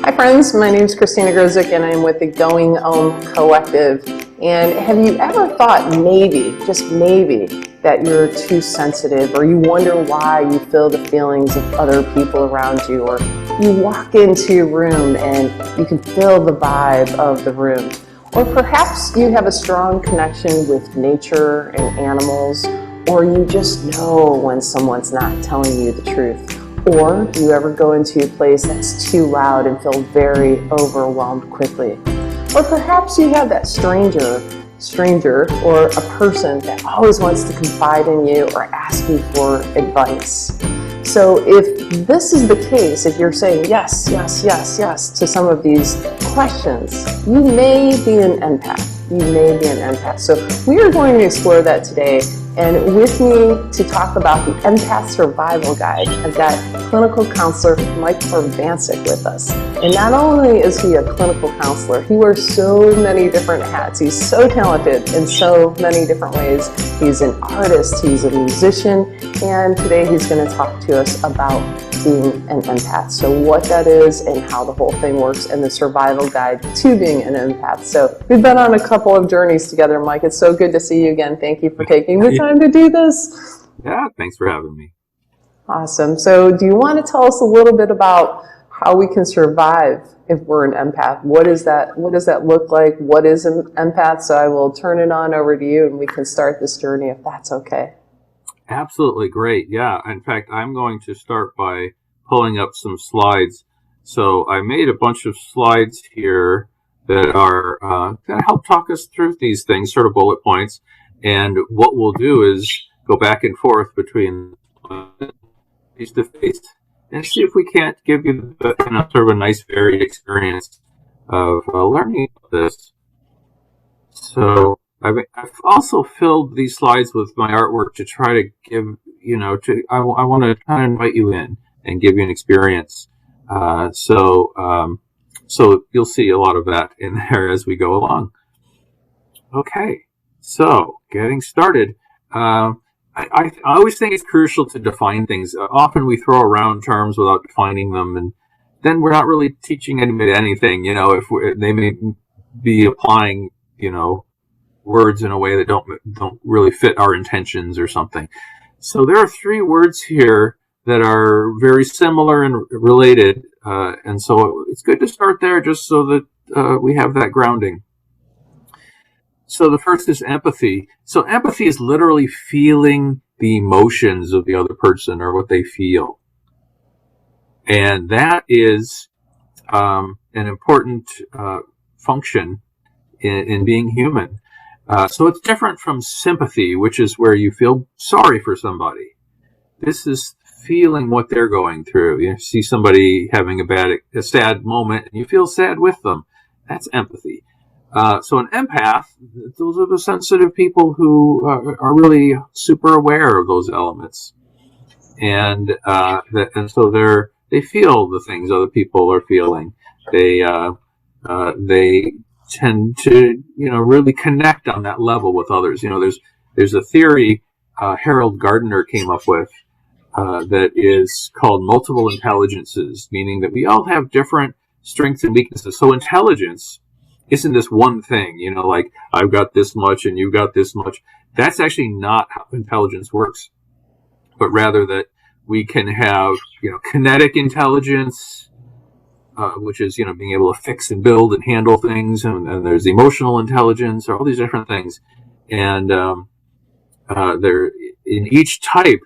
Hi friends, my name is Christina Grozik and I'm with the Going Om Collective. And have you ever thought maybe, just maybe, that you're too sensitive, or you wonder why you feel the feelings of other people around you, or you walk into a room and you can feel the vibe of the room? Or perhaps you have a strong connection with nature and animals, or you just know when someone's not telling you the truth. Or do you ever go into a place that's too loud and feel very overwhelmed quickly? Or perhaps you have that stranger or a person that always wants to confide in you or ask you for advice. So if this is the case, if you're saying yes, yes, yes, yes to some of these questions, you may be an empath. You may be an empath. So we are going to explore that today. And with me to talk about the Empath Survival Guide, I've got clinical counselor Mike Urbancic with us. And not only is he a clinical counselor, he wears so many different hats. He's so talented in so many different ways. He's an artist, he's a musician, and today he's going to talk to us about being an empath. So what that is and how the whole thing works, and the survival guide to being an empath. So we've been on a couple of journeys together, Mike. It's so good to see you again. Thank you for taking the time to do this. Yeah, thanks for having me. Awesome. So do you want to tell us a little bit about how we can survive if we're an empath? What does that look like? What is an empath? So I will turn it on over to you and we can start this journey if that's okay. Absolutely great. Yeah. In fact, I'm going to start by pulling up some slides. So I made a bunch of slides here that are going to help talk us through these things, sort of bullet points. And what we'll do is go back and forth between face to face and see if we can't give you sort of a nice varied experience of learning this. So I've also filled these slides with my artwork to try to give, I want to kind of invite you in and give you an experience. So you'll see a lot of that in there as we go along. Okay, so getting started. I always think it's crucial to define things. Often we throw around terms without defining them, and then we're not really teaching anybody anything. If they may be applying, words in a way that don't really fit our intentions or something. So there are three words here that are very similar and related, and so it's good to start there just so that we have that grounding. So the first is empathy. So empathy is literally feeling the emotions of the other person or what they feel. And that is an important function in being human. So it's different from sympathy, which is where you feel sorry for somebody. This is feeling what they're going through. You see somebody having a sad moment, and you feel sad with them. That's empathy. So an empath, those are the sensitive people who are really super aware of those elements, and so they feel the things other people are feeling. They tend to really connect on that level with others. There's a theory Harold Gardner came up with that is called multiple intelligences, meaning that we all have different strengths and weaknesses. So intelligence isn't this one thing, like I've got this much and you've got this much. That's actually not how intelligence works, but rather that we can have, kinetic intelligence, which is, being able to fix and build and handle things. And there's emotional intelligence, or all these different things. And there, in each type,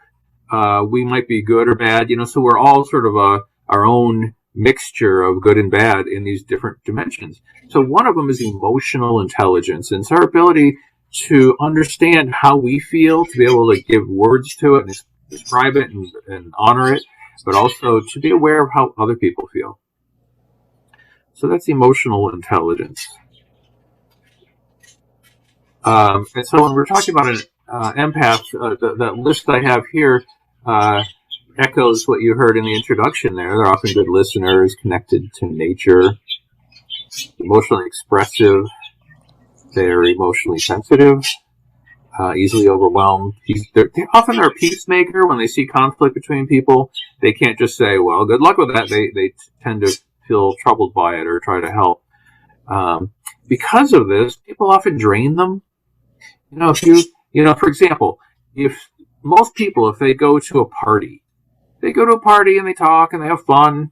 we might be good or bad, so we're all sort of our own mixture of good and bad in these different dimensions. So one of them is emotional intelligence, and it's our ability to understand how we feel, to be able to give words to it and describe it and honor it, but also to be aware of how other people feel. So that's emotional intelligence. And so when we're talking about an empath, that list I have here echoes what you heard in the introduction there. They're often good listeners, connected to nature, emotionally expressive, they're emotionally sensitive, easily overwhelmed. They often are a peacemaker when they see conflict between people. They can't just say, well, good luck with that. They tend to feel troubled by it or try to help. Because of this, people often drain them. For example, if most people, if they go to a party, and they talk and they have fun.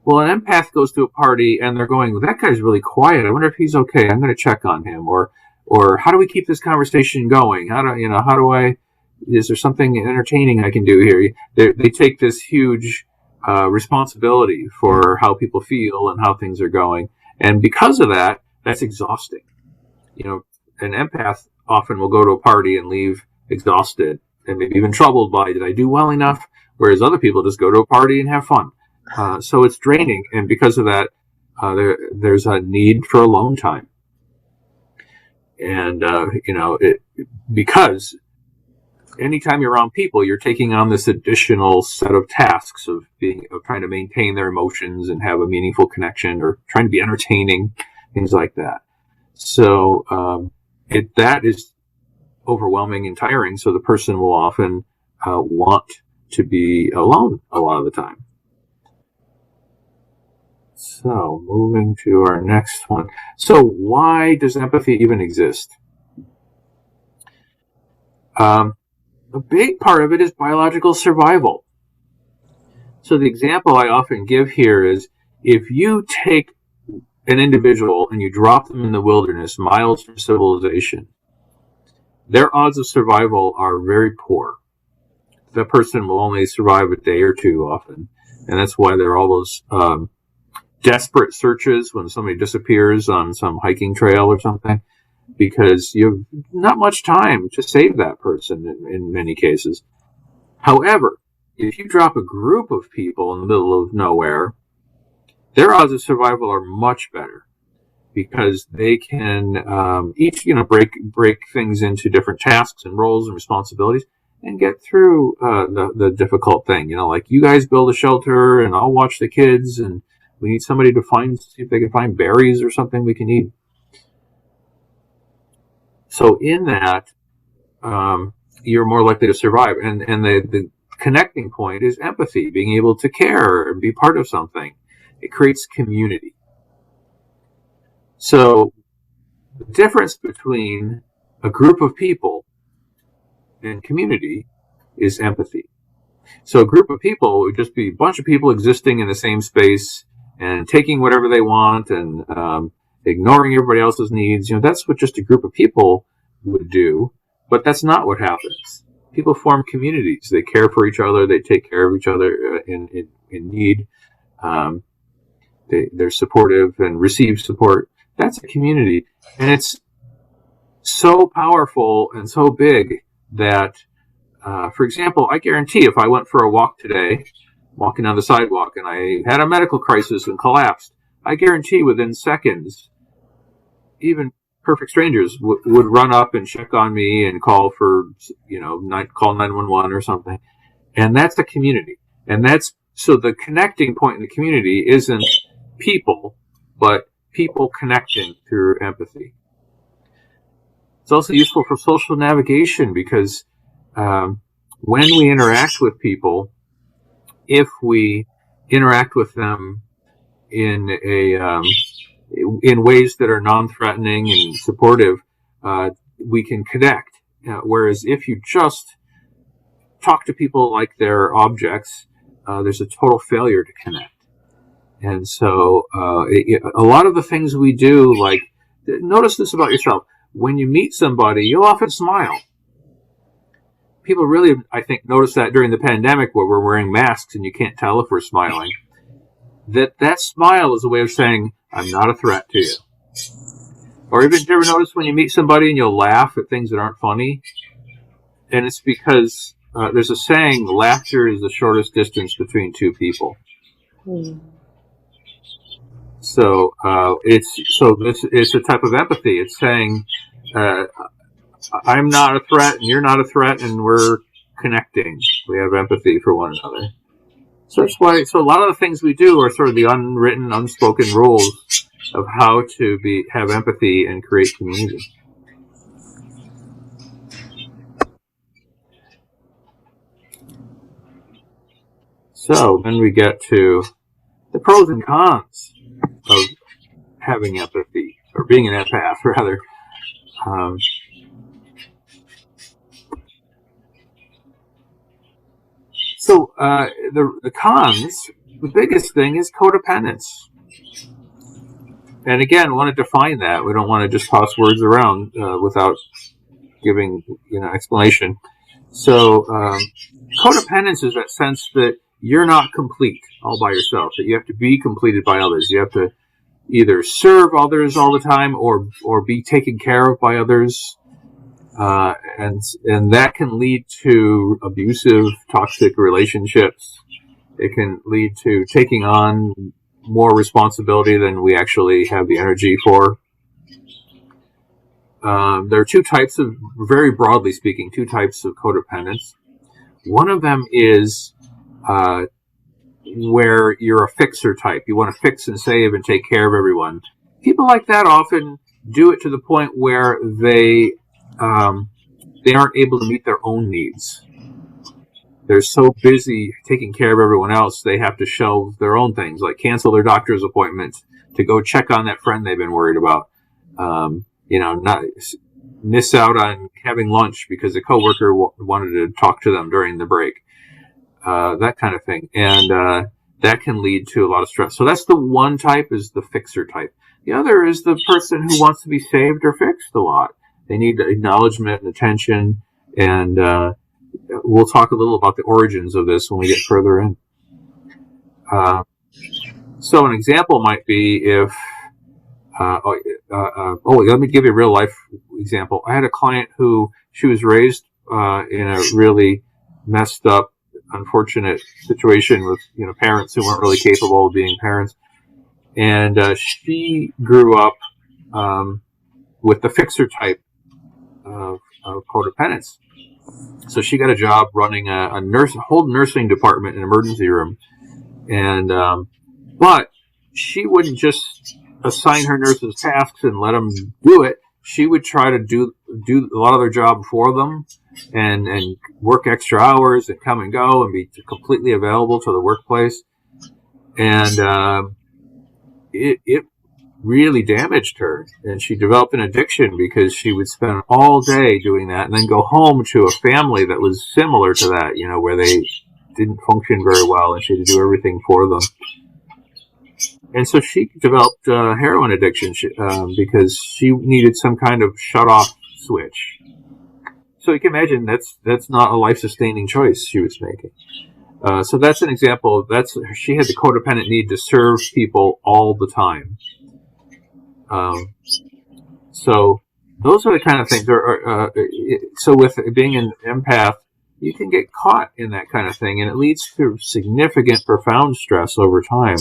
Well, an empath goes to a party and they're going, well, that guy's really quiet. I wonder if he's okay. I'm going to check on him. Or how do we keep this conversation going? Is there something entertaining I can do here? They take this huge responsibility for how people feel and how things are going. And because of that, that's exhausting. An empath often will go to a party and leave exhausted and maybe even troubled by, did I do well enough? Whereas other people just go to a party and have fun. So it's draining. And because of that, there's a need for alone time. And, because anytime you're around people, you're taking on this additional set of tasks of trying to maintain their emotions and have a meaningful connection, or trying to be entertaining, things like that. So that is overwhelming and tiring. So the person will often want to be alone a lot of the time. So moving to our next one. So why does empathy even exist? A big part of it is biological survival. So the example I often give here is, if you take an individual and you drop them in the wilderness, miles from civilization, their odds of survival are very poor. That person will only survive a day or two often. And that's why there are all those desperate searches when somebody disappears on some hiking trail or something, because you have not much time to save that person in many cases. However, if you drop a group of people in the middle of nowhere, their odds of survival are much better, because they can each break things into different tasks and roles and responsibilities and get through the difficult thing. Like, you guys build a shelter and I'll watch the kids, and we need somebody to see if they can find berries or something we can eat. So in that, you're more likely to survive. And the connecting point is empathy, being able to care and be part of something. It creates community. So the difference between a group of people and community is empathy. So a group of people would just be a bunch of people existing in the same space and taking whatever they want and ignoring everybody else's needs. That's what just a group of people would do. But that's not what happens. People form communities. They care for each other. They take care of each other in need. They're supportive and receive support. That's a community. And it's so powerful and so big that, for example, I guarantee if I went for a walk today, walking on the sidewalk, and I had a medical crisis and collapsed, I guarantee within seconds, even perfect strangers would run up and check on me and call call 911 or something. And that's a community. And so the connecting point in the community isn't people, but people connecting through empathy. It's also useful for social navigation, because when we interact with people, if we interact with them in ways that are non-threatening and supportive, we can connect. Whereas if you just talk to people like they're objects, there's a total failure to connect. And so a lot of the things we do, like, notice this about yourself. When you meet somebody, you'll often smile. People really, I think, notice that during the pandemic, where we're wearing masks and you can't tell if we're smiling. That smile is a way of saying, I'm not a threat to you. Or even, did you ever notice when you meet somebody and you'll laugh at things that aren't funny? And it's because there's a saying, laughter is the shortest distance between two people. So it's a type of empathy. It's saying, I'm not a threat and you're not a threat, and we're connecting. We have empathy for one another. So that's why. So a lot of the things we do are sort of the unwritten, unspoken rules of how to have empathy and create community. So then we get to the pros and cons of having empathy, or being an empath, rather. So the cons, the biggest thing is codependence. And again, I want to define that. We don't want to just toss words around without giving explanation. So codependence is that sense that you're not complete all by yourself, that you have to be completed by others. You have to either serve others all the time or be taken care of by others. And that can lead to abusive, toxic relationships. It can lead to taking on more responsibility than we actually have the energy for. There are two types of, very broadly speaking, two types of codependence. One of them is where you're a fixer type. You want to fix and save and take care of everyone. People like that often do it to the point where they aren't able to meet their own needs. They're so busy taking care of everyone else, they have to shelve their own things, like cancel their doctor's appointment to go check on that friend they've been worried about. Not miss out on having lunch because a coworker wanted to talk to them during the break. That kind of thing. And that can lead to a lot of stress. So that's the one type, is the fixer type. The other is the person who wants to be saved or fixed a lot. They need acknowledgement and attention, and we'll talk a little about the origins of this when we get further in. So an example might be if, let me give you a real life example. I had a client who, she was raised in a really messed up, unfortunate situation with parents who weren't really capable of being parents, and she grew up with the fixer type of codependence. So she got a job running a whole nursing department in an emergency room, and but she wouldn't just assign her nurses tasks and let them do it. She would try to do a lot of their job for them, and work extra hours and come and go and be completely available to the workplace. And it really damaged her, and she developed an addiction because she would spend all day doing that and then go home to a family that was similar to that, where they didn't function very well and she had to do everything for them. And so she developed heroin addiction because she needed some kind of shut-off switch. So you can imagine that's not a life-sustaining choice she was making. So that's an example. She had the codependent need to serve people all the time. So those are the kind of things. So with being an empath, you can get caught in that kind of thing, and it leads to significant, profound stress over time.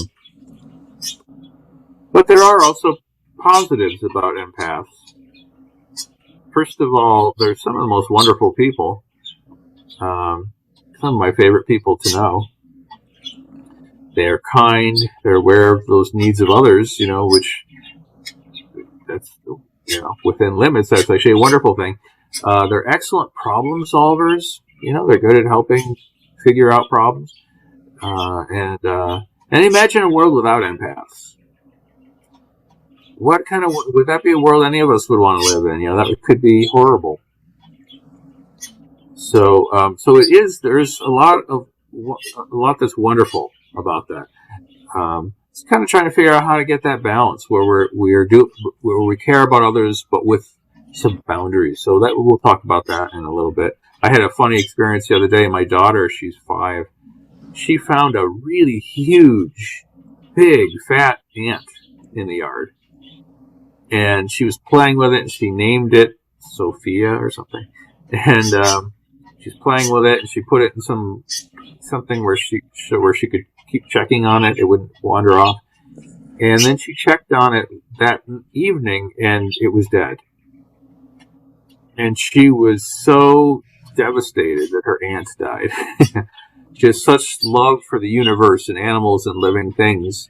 But there are also positives about empaths. First of all, they're some of the most wonderful people. Some of my favorite people to know. They're kind. They're aware of those needs of others, which that's, within limits, that's actually a wonderful thing. They're excellent problem solvers. They're good at helping figure out problems. And imagine a world without empaths. What kind of, would that be a world any of us would want to live in? That could be horrible. So there's a lot that's wonderful about that. It's kind of trying to figure out how to get that balance where we care about others, but with some boundaries. So that we'll talk about that in a little bit. I had a funny experience the other day. My daughter, she's 5. She found a really huge, big, fat ant in the yard. And she was playing with it, and she named it Sophia or something. And she's playing with it, and she put it in something where she could keep checking on it. It wouldn't wander off. And then she checked on it that evening, and it was dead. And she was so devastated that her aunt died. She has such love for the universe and animals and living things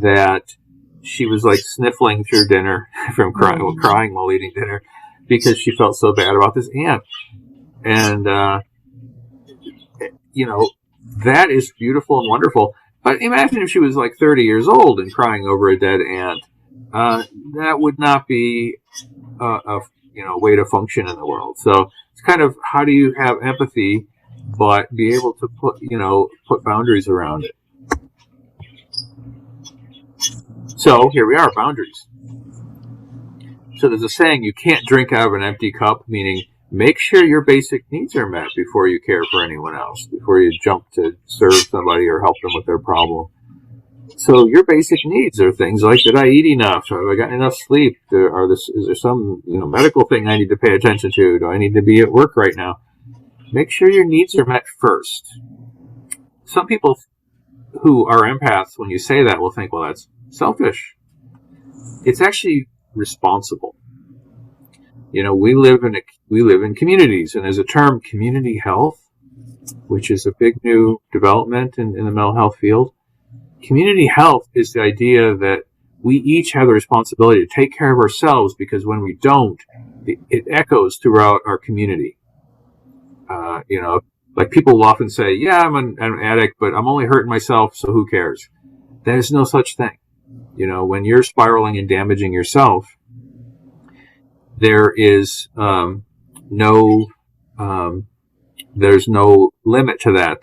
that she was like sniffling through dinner from crying while eating dinner because she felt so bad about this ant. And, that is beautiful and wonderful. But imagine if she was like 30 years old and crying over a dead aunt. That would not be a way to function in the world. So it's kind of, how do you have empathy but be able to put boundaries around it? So here we are, boundaries. So there's a saying, you can't drink out of an empty cup, meaning make sure your basic needs are met before you care for anyone else, before you jump to serve somebody or help them with their problem. So your basic needs are things like, did I eat enough? Have I gotten enough sleep? Is there some medical thing I need to pay attention to? Do I need to be at work right now? Make sure your needs are met first. Some people who are empaths, when you say that, will think, well, that's selfish. It's actually responsible. We live in communities, and there's a term, community health, which is a big new development in the mental health field. Community health is the idea that we each have the responsibility to take care of ourselves, because when we don't, it echoes throughout our community. Like people will often say, yeah, I'm an addict, but I'm only hurting myself, so who cares? There's no such thing. When you're spiraling and damaging yourself, there is there's no limit to that.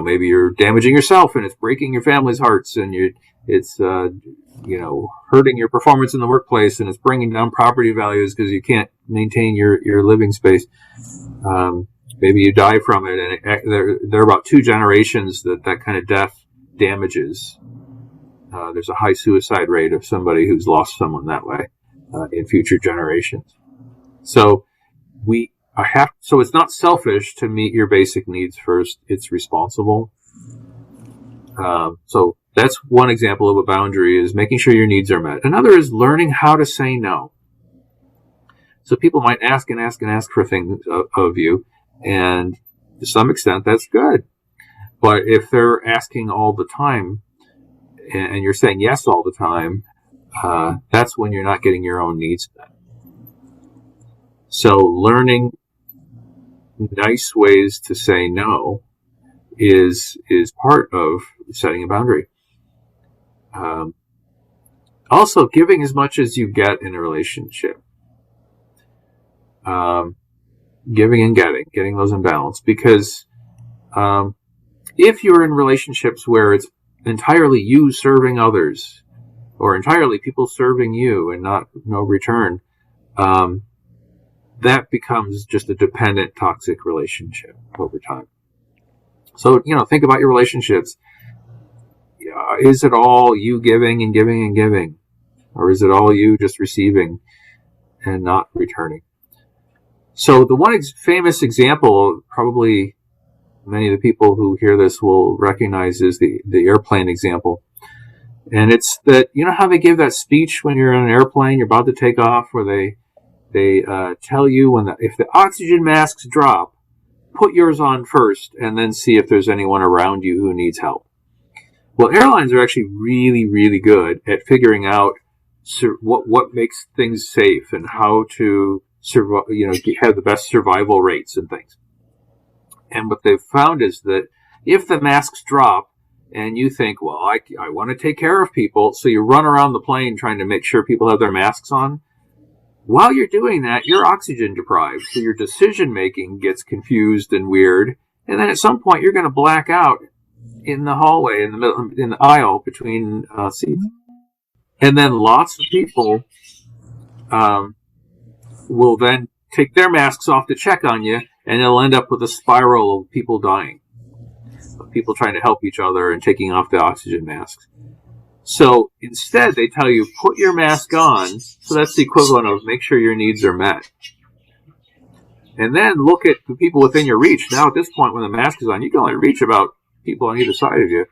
Maybe you're damaging yourself and it's breaking your family's hearts, and it's hurting your performance in the workplace, and it's bringing down property values because you can't maintain your living space. Maybe you die from it, and there are about 2 generations that kind of death damages. There's a high suicide rate of somebody who's lost someone that way in future generations. So so it's not selfish to meet your basic needs first. It's responsible. So that's one example of a boundary, is making sure your needs are met. Another is learning how to say no. So people might ask and ask and ask for things of you, and to some extent that's good. But if they're asking all the time and you're saying yes all the time, that's when you're not getting your own needs met. So learning nice ways to say no is part of setting a boundary. Also, giving as much as you get in a relationship. Giving and getting those in balance. Because if you're in relationships where it's entirely you serving others, or entirely people serving you and no return, that becomes just a dependent, toxic relationship over time. So, think about your relationships. Is it all you giving and giving and giving? Or is it all you just receiving and not returning? So the one famous example, probably many of the people who hear this will recognize, is the airplane example. And it's that, how they give that speech when you're on an airplane, you're about to take off, where they tell you if the oxygen masks drop, put yours on first and then see if there's anyone around you who needs help. Well, airlines are actually really, really good at figuring out what makes things safe and how to have the best survival rates and things. And what they've found is that if the masks drop and you think, well, I want to take care of people, so you run around the plane trying to make sure people have their masks on, while you're doing that, you're oxygen deprived, so your decision making gets confused and weird, and then at some point you're going to black out in the hallway, in the aisle between seats. And then lots of people will then take their masks off to check on you, and it'll end up with a spiral of people dying, of people trying to help each other and taking off the oxygen masks. So instead, they tell you, put your mask on. So that's the equivalent of make sure your needs are met. And then look at the people within your reach. Now, at this point, when the mask is on, you can only reach about people on either side of you.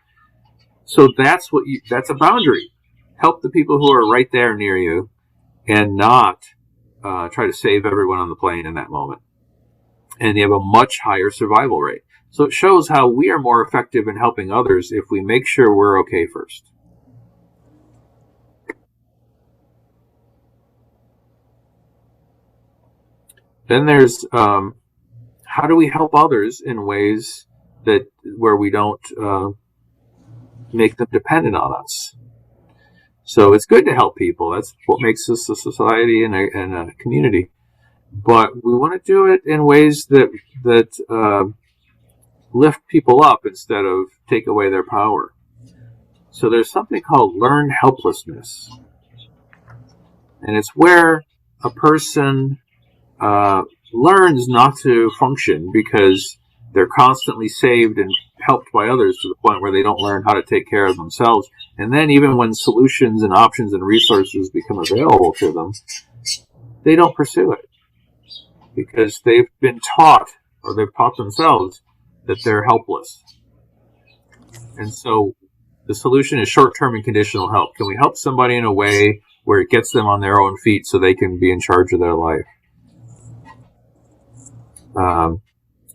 So that's a boundary. Help the people who are right there near you, and not try to save everyone on the plane in that moment. And you have a much higher survival rate. So it shows how we are more effective in helping others if we make sure we're okay first. Then there's how do we help others in ways where we don't make them dependent on us. So it's good to help people. That's what makes us a society and a community. But we want to do it in ways that lift people up instead of take away their power. So there's something called learned helplessness. And it's where a person learns not to function because they're constantly saved and helped by others to the point where they don't learn how to take care of themselves. And then even when solutions and options and resources become available to them, they don't pursue it because they've been taught, or they've taught themselves, that they're helpless. And so the solution is short-term and conditional help. Can we help somebody in a way where it gets them on their own feet so they can be in charge of their life?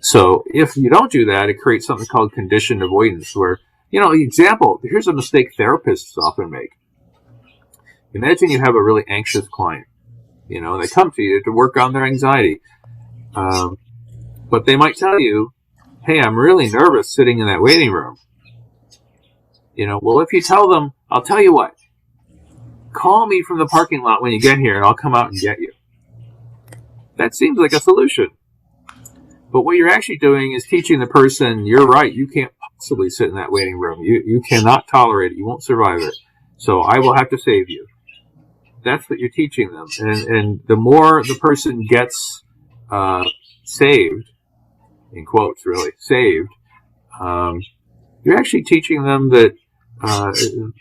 So if you don't do that, it creates something called conditioned avoidance, where, example, here's a mistake therapists often make. Imagine you have a really anxious client. They come to you to work on their anxiety. But they might tell you, hey, I'm really nervous sitting in that waiting room. Well, if you tell them, I'll tell you what, call me from the parking lot when you get here and I'll come out and get you. That seems like a solution. But what you're actually doing is teaching the person, you're right, you can't possibly sit in that waiting room. You cannot tolerate it. You won't survive it. So I will have to save you. That's what you're teaching them. And the more the person gets saved, in quotes really, saved, you're actually teaching them that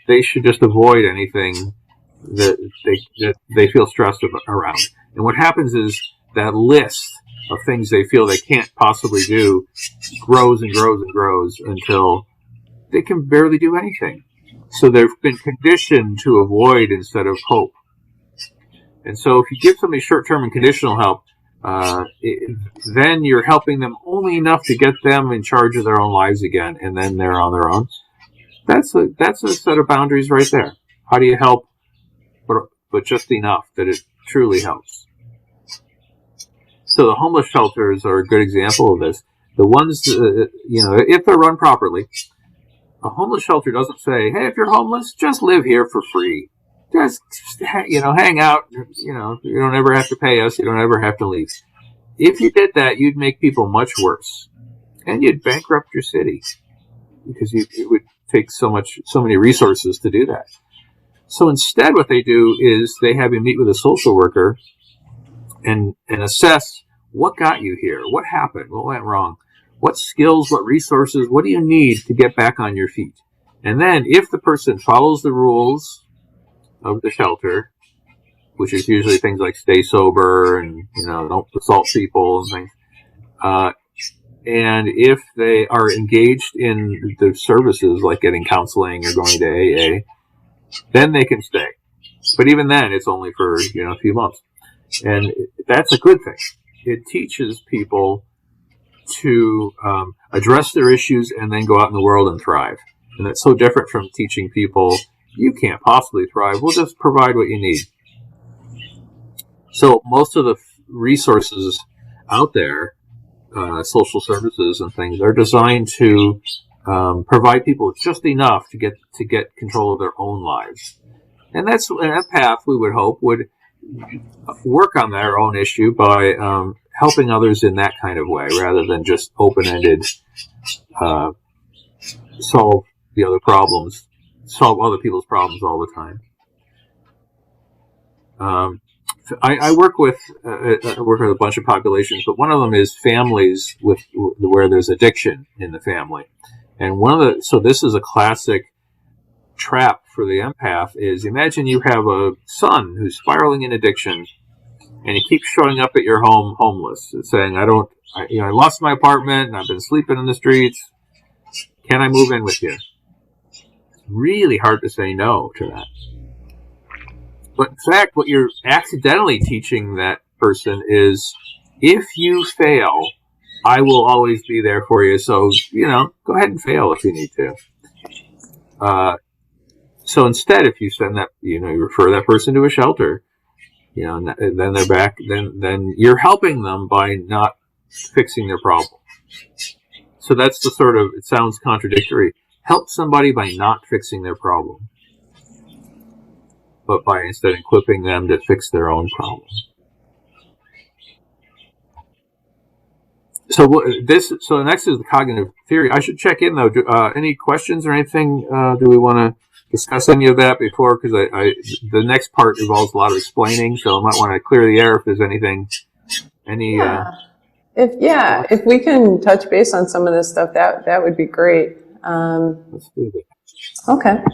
they should just avoid anything that they feel stressed around. And what happens is that list of things they feel they can't possibly do grows and grows and grows until they can barely do anything. So they've been conditioned to avoid instead of hope. And so if you give somebody short-term and conditional help, then you're helping them only enough to get them in charge of their own lives again, and then they're on their own. That's a set of boundaries right there. How do you help, but just enough that it truly helps? So the homeless shelters are a good example of this. The ones, if they're run properly, a homeless shelter doesn't say, hey, if you're homeless, just live here for free. Just, hang out. You don't ever have to pay us. You don't ever have to leave. If you did that, you'd make people much worse. And you'd bankrupt your city because it would take so many resources to do that. So instead what they do is they have you meet with a social worker and assess what got you here, what happened, what went wrong, what skills, what resources, what do you need to get back on your feet? And then if the person follows the rules of the shelter, which is usually things like stay sober and, don't assault people and things, and if they are engaged in the services like getting counseling or going to AA, then they can stay. But even then, it's only for, a few months. And that's a good thing. It teaches people to address their issues and then go out in the world and thrive. And that's so different from teaching people, you can't possibly thrive. We'll just provide what you need. So most of the resources out there, social services and things, are designed to provide people with just enough to get control of their own lives. And that's an empath, we would hope, would work on their own issue by helping others in that kind of way, rather than just open-ended solve other people's problems all the time. I work with a bunch of populations, but one of them is families where there's addiction in the family, and so this is a classic trap for the empath. Is imagine you have a son who's spiraling in addiction, and he keeps showing up at your home homeless, saying, I lost my apartment and I've been sleeping in the streets. Can I move in with you? It's really hard to say no to that. But in fact, what you're accidentally teaching that person is, if you fail, I will always be there for you. So, go ahead and fail if you need to. So instead, if you send that, you refer that person to a shelter, and then they're back, then you're helping them by not fixing their problem. So that's it sounds contradictory, help somebody by not fixing their problem, but by instead equipping them to fix their own problem. So next is the cognitive theory. I should check in though. Any questions or anything? Do we want to discuss any of that before? Because the next part involves a lot of explaining, so I might want to clear the air if there's anything. If we can touch base on some of this stuff, that would be great. Let's do that. Okay.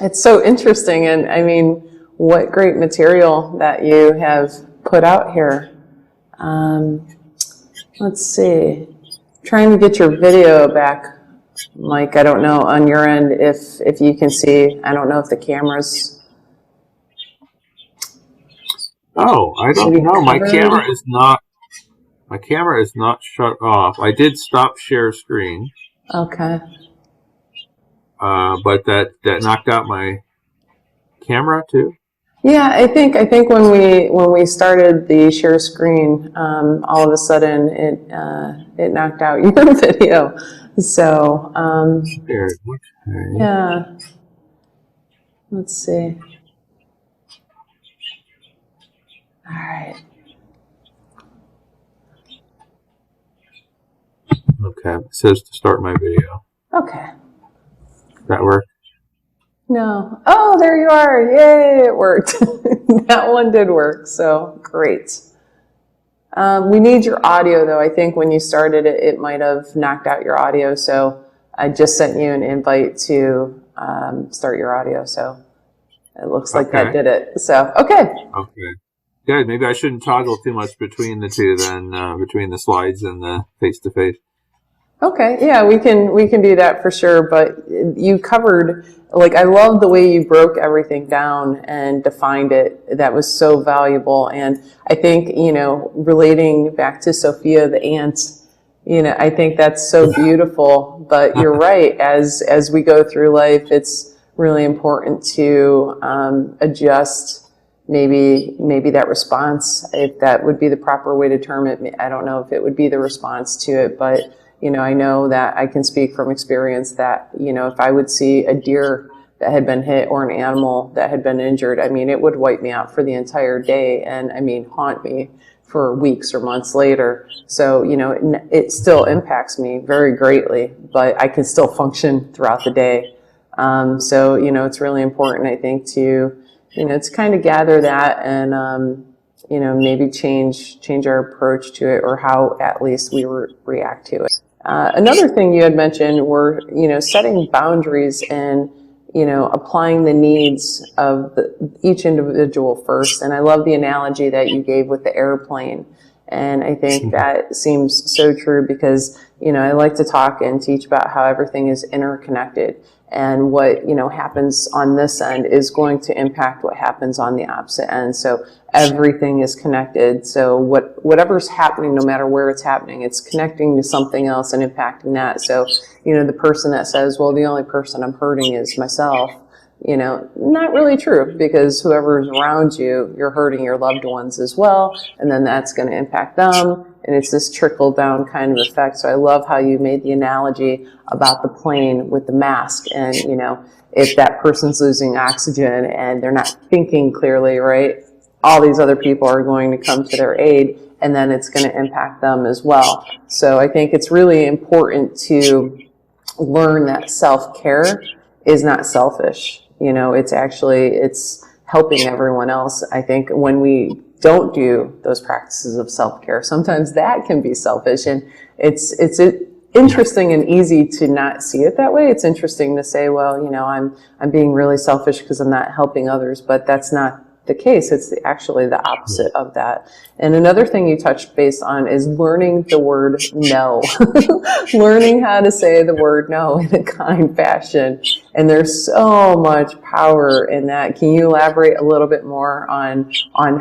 It's so interesting, and I mean, what great material that you have put out here. Let's see. Trying to get your video back, Mike. I don't know on your end if you can see. I don't know if the camera's. Oh, I don't know. My camera is not. My camera is not shut off. I did stop share screen. Okay. But that knocked out my camera too. Yeah, I think when we started the share screen, all of a sudden it knocked out your video. So yeah, let's see. All right. Okay, it says to start my video. Okay. Does that work? No. Oh, there you are. Yay, it worked. That one did work, so great. We need your audio, though. I think when you started it, it might have knocked out your audio, so I just sent you an invite to start your audio, so it looks like that did it. So, okay. Okay. Good. Maybe I shouldn't toggle too much between the two then, between the slides and the face-to-face. Okay, yeah, we can do that for sure, but you covered, like, I love the way you broke everything down and defined it. That was so valuable, and I think, relating back to Sophia the ant, I think that's so beautiful, but you're right, as we go through life, it's really important to adjust maybe that response, if that would be the proper way to term it. I don't know if it would be the response to it, but I know that I can speak from experience that, if I would see a deer that had been hit or an animal that had been injured, I mean, it would wipe me out for the entire day and, haunt me for weeks or months later. So, it still impacts me very greatly, but I can still function throughout the day. So, it's really important, I think, to kind of gather that and, maybe change our approach to it or how at least we react to it. Another thing you had mentioned were, setting boundaries and, applying the needs of each individual first. And I love the analogy that you gave with the airplane. And I think that seems so true because, I like to talk and teach about how everything is interconnected. And what, happens on this end is going to impact what happens on the opposite end. So everything is connected. So whatever's happening, no matter where it's happening, it's connecting to something else and impacting that. So, the person that says, well, the only person I'm hurting is myself, not really true, because whoever's around you, you're hurting your loved ones as well. And then that's going to impact them. And it's this trickle down kind of effect. So I love how you made the analogy about the plane with the mask. And, if that person's losing oxygen and they're not thinking clearly, right, all these other people are going to come to their aid, and then it's going to impact them as well. So I think it's really important to learn that self-care is not selfish. It's helping everyone else. I think when we don't do those practices of self-care, sometimes that can be selfish, and it's interesting and easy to not see it that way. It's interesting to say, well, I'm being really selfish because I'm not helping others, but that's not the case. It's actually the opposite of that. And another thing you touched base on is learning the word no. Learning how to say the word no in a kind fashion. And there's so much power in that. Can you elaborate a little bit more on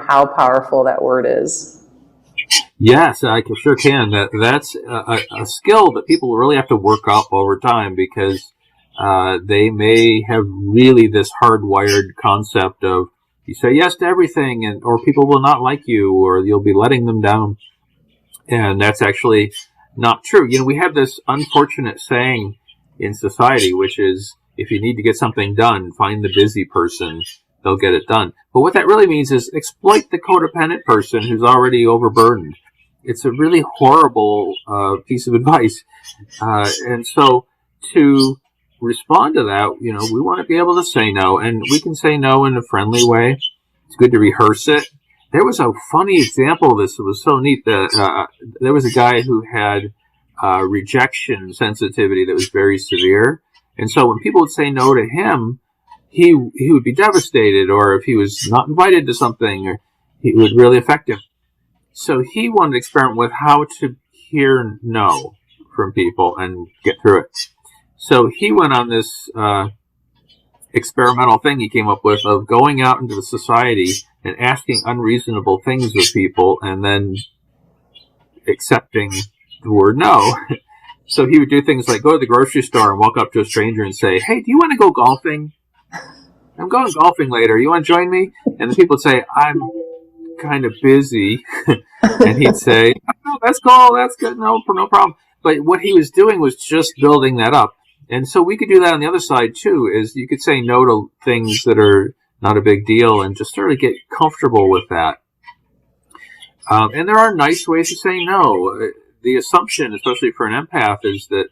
how powerful that word is? Yes, I sure can. That's a skill that people really have to work up over time, because they may have really this hardwired concept of, you say yes to everything, or people will not like you, or you'll be letting them down. And that's actually not true. We have this unfortunate saying in society, which is if you need to get something done, find the busy person, they'll get it done. But what that really means is exploit the codependent person who's already overburdened. It's a really horrible piece of advice. And so to respond to that, we want to be able to say no, and we can say no in a friendly way. It's good to rehearse it. There was a funny example of this. It was so neat that there was a guy who had rejection sensitivity that was very severe. And so when people would say no to him, he would be devastated, or if he was not invited to something, or it would really affect him. So he wanted to experiment with how to hear no from people and get through it. So he went on this experimental thing he came up with of going out into the society and asking unreasonable things of people and then accepting the word no. So he would do things like go to the grocery store and walk up to a stranger and say, "Hey, do you want to go golfing? I'm going golfing later. You want to join me?" And the people would say, "I'm kind of busy." And he'd say, "Oh, that's cool. That's good. No problem." But what he was doing was just building that up. And so we could do that on the other side too, is you could say no to things that are not a big deal and just sort of get comfortable with that. And there are nice ways to say no. The assumption, especially for an empath, is that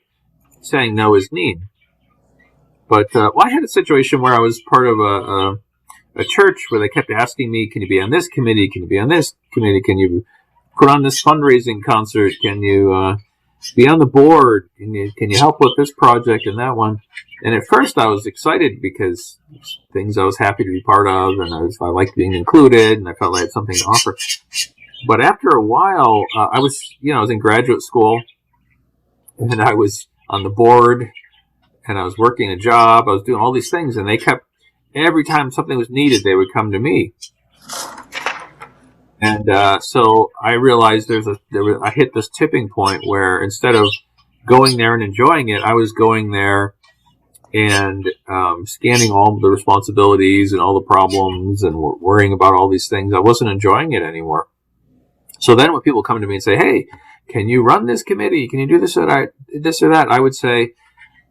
saying no is mean. But I had a situation where I was part of a church where they kept asking me, "Can you be on this committee? Can you be on this committee? Can you put on this fundraising concert? Can you be on the board? Can you help with this project and that one?" And at first I was excited because things I was happy to be part of, and I liked being included, and I felt I had something to offer. But after a while, I was in graduate school, and I was on the board, and I was working a job. I was doing all these things, and they kept, every time something was needed, they would come to me. And so I realized I hit this tipping point where instead of going there and enjoying it, I was going there and scanning all the responsibilities and all the problems and worrying about all these things. I wasn't enjoying it anymore. So then when people come to me and say, "Hey, can you run this committee? Can you do this or that?" I would say,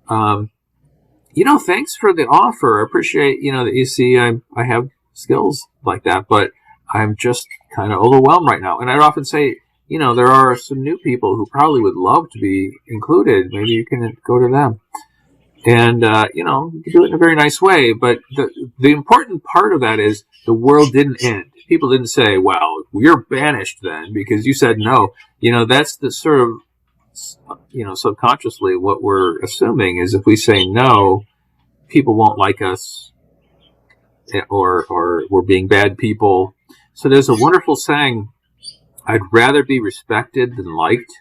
"Thanks for the offer. I appreciate, that you see I have skills like that, but I'm just kind of overwhelmed right now." And I'd often say, there are some new people who probably would love to be included. Maybe you can go to them. And, you can do it in a very nice way. But the important part of that is the world didn't end. People didn't say, "Well, you're banished then because you said no." That's the sort of, subconsciously what we're assuming is if we say no, people won't like us or we're being bad people. So there's a wonderful saying, "I'd rather be respected than liked."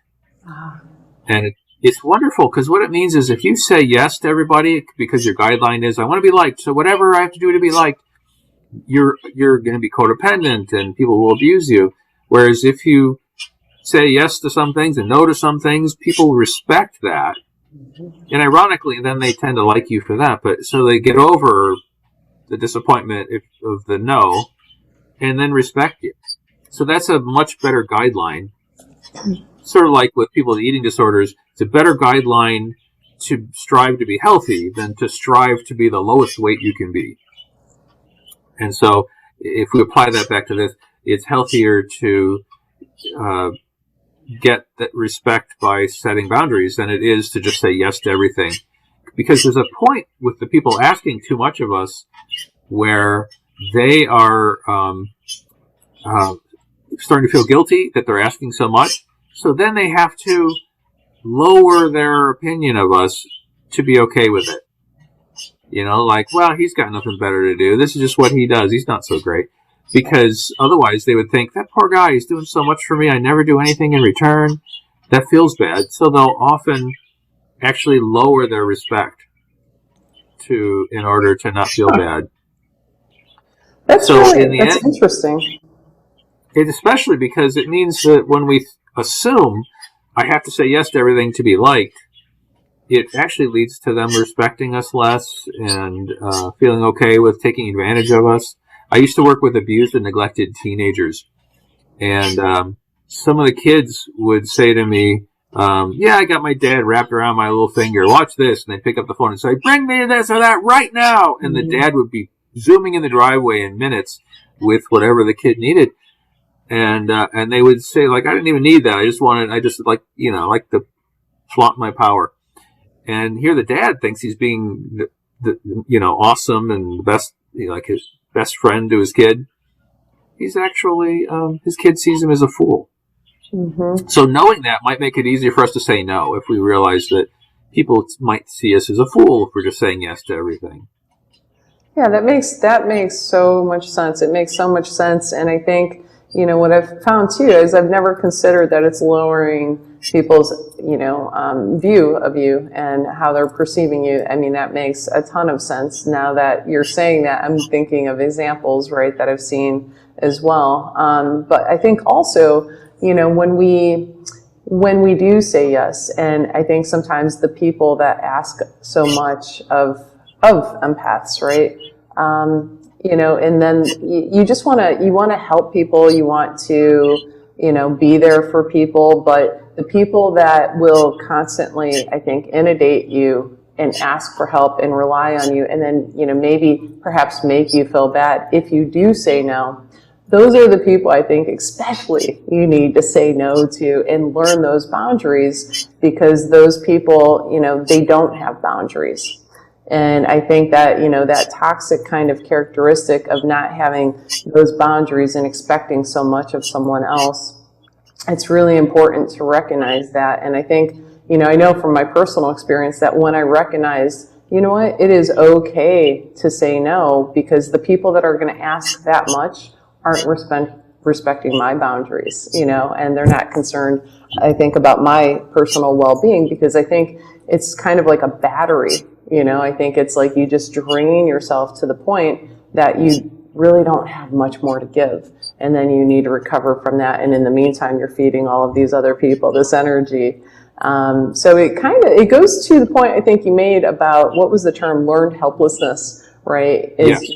And it's wonderful because what it means is if you say yes to everybody because your guideline is, "I want to be liked, so whatever I have to do to be liked," you're going to be codependent and people will abuse you. Whereas if you say yes to some things and no to some things, people respect that. And ironically, then they tend to like you for that. But so they get over the disappointment of the no and then respect you. So that's a much better guideline. Sort of like with people with eating disorders, it's a better guideline to strive to be healthy than to strive to be the lowest weight you can be. And so if we apply that back to this, it's healthier to get that respect by setting boundaries than it is to just say yes to everything. Because there's a point with the people asking too much of us where they are starting to feel guilty that they're asking so much. So then they have to lower their opinion of us to be okay with it. Like, well, he's got nothing better to do. This is just what he does. He's not so great. Because otherwise they would think, that poor guy, he's doing so much for me. I never do anything in return. That feels bad. So they'll often actually lower their respect in order to not feel bad. That's interesting. Especially because it means that when we assume I have to say yes to everything to be liked, it actually leads to them respecting us less and feeling okay with taking advantage of us. I used to work with abused and neglected teenagers, and some of the kids would say to me, Yeah, I got my dad wrapped around my little finger. Watch this. And they pick up the phone and say, bring me this or that right now. And the dad would be zooming in the driveway in minutes with whatever the kid needed. And they would say, like, I didn't even need that. I just like to flaunt my power. And here the dad thinks he's being, awesome and the best, like his best friend to his kid. He's actually, his kid sees him as a fool. Mm-hmm. So knowing that might make it easier for us to say no if we realize that people might see us as a fool if we're just saying yes to everything. Yeah, that makes so much sense. It makes so much sense. And I think, what I've found too is I've never considered that it's lowering people's, view of you and how they're perceiving you. I mean, that makes a ton of sense. Now that you're saying that, I'm thinking of examples, right, that I've seen as well. But I think also, when we do say yes, and I think sometimes the people that ask so much of empaths, right? And then you just want to help people. You want to, be there for people, but the people that will constantly, I think, inundate you and ask for help and rely on you, and then, maybe perhaps make you feel bad if you do say no. Those are the people I think especially you need to say no to and learn those boundaries, because those people, they don't have boundaries. And I think that, that toxic kind of characteristic of not having those boundaries and expecting so much of someone else, it's really important to recognize that. And I think, I know from my personal experience that when I recognized, it is okay to say no, because the people that are going to ask that much aren't respecting my boundaries, and they're not concerned, I think, about my personal well-being, because I think it's kind of like a battery, I think it's like you just drain yourself to the point that you really don't have much more to give, and then you need to recover from that, and in the meantime, you're feeding all of these other people this energy. So it goes to the point I think you made about, what was the term, learned helplessness, right? Yes.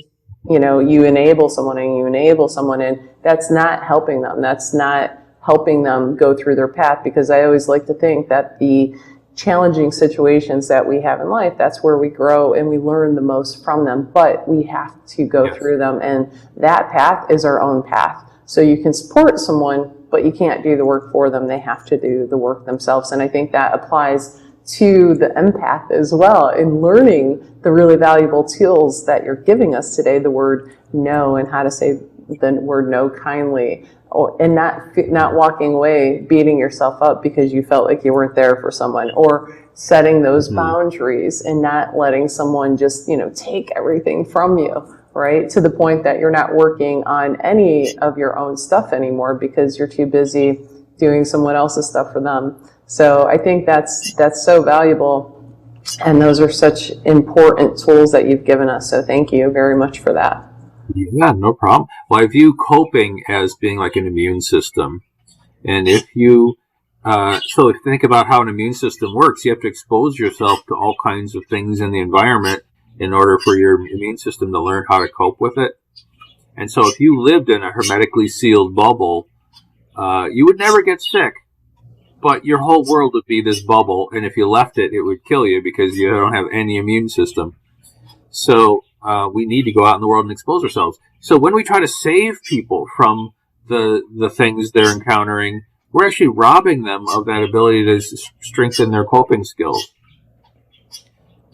You enable someone and that's not helping them. That's not helping them go through their path, because I always like to think that the challenging situations that we have in life, that's where we grow and we learn the most from them, but we have to go through them, and that path is our own path. So you can support someone, but you can't do the work for them. They have to do the work themselves. And I think that applies to the empath as well, in learning the really valuable tools that you're giving us today, the word no, and how to say the word no kindly, and not walking away beating yourself up because you felt like you weren't there for someone, or setting those boundaries and not letting someone just, take everything from you, right? To the point that you're not working on any of your own stuff anymore because you're too busy doing someone else's stuff for them. So I think that's so valuable, and those are such important tools that you've given us. So thank you very much for that. Yeah, no problem. Well, I view coping as being like an immune system. And if you think about how an immune system works, you have to expose yourself to all kinds of things in the environment in order for your immune system to learn how to cope with it. And so if you lived in a hermetically sealed bubble, you would never get sick. But your whole world would be this bubble, and if you left it, it would kill you because you don't have any immune system. So we need to go out in the world and expose ourselves. So when we try to save people from the things they're encountering, we're actually robbing them of that ability to strengthen their coping skills.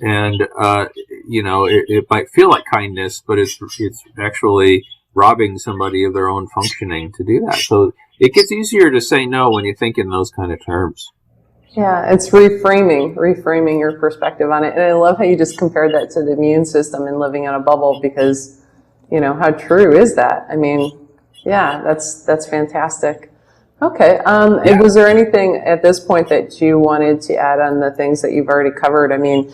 And, it might feel like kindness, but it's actually robbing somebody of their own functioning to do that. So it gets easier to say no when you think in those kind of terms. Yeah, it's reframing your perspective on it. And I love how you just compared that to the immune system and living in a bubble, because, how true is that? I mean, yeah, that's fantastic. Okay. Was there anything at this point that you wanted to add on the things that you've already covered? I mean,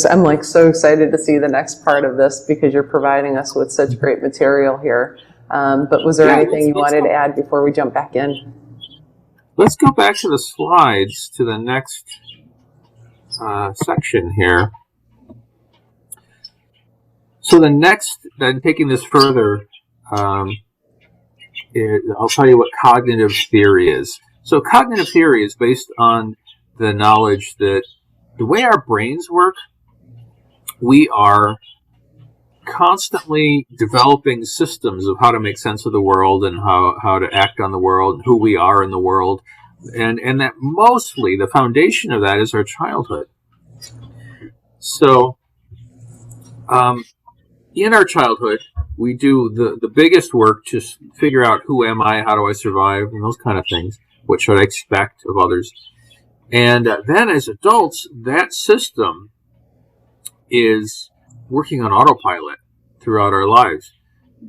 I'm like so excited to see the next part of this, because you're providing us with such great material here. But was there anything you wanted to add before we jump back in? Let's go back to the slides to the next section here. So then taking this further, I'll tell you what cognitive theory is. So cognitive theory is based on the knowledge that the way our brains work, we are constantly developing systems of how to make sense of the world and how to act on the world, and who we are in the world. And that mostly the foundation of that is our childhood. So in our childhood, we do the biggest work to figure out who am I, how do I survive, and those kind of things. What should I expect of others? And then as adults, that system is working on autopilot throughout our lives.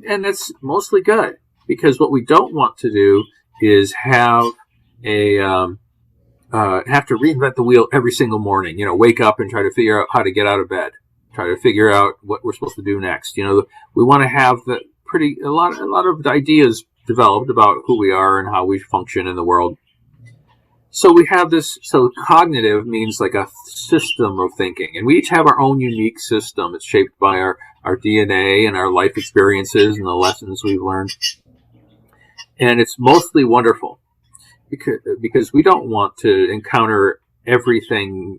And that's mostly good, because what we don't want to do is have to reinvent the wheel every single morning. Wake up and try to figure out how to get out of bed, try to figure out what we're supposed to do next. We want to have a lot of ideas developed about who we are and how we function in the world. So we have this. So cognitive means like a system of thinking, and we each have our own unique system. It's shaped by our DNA and our life experiences and the lessons we've learned, and it's mostly wonderful because we don't want to encounter everything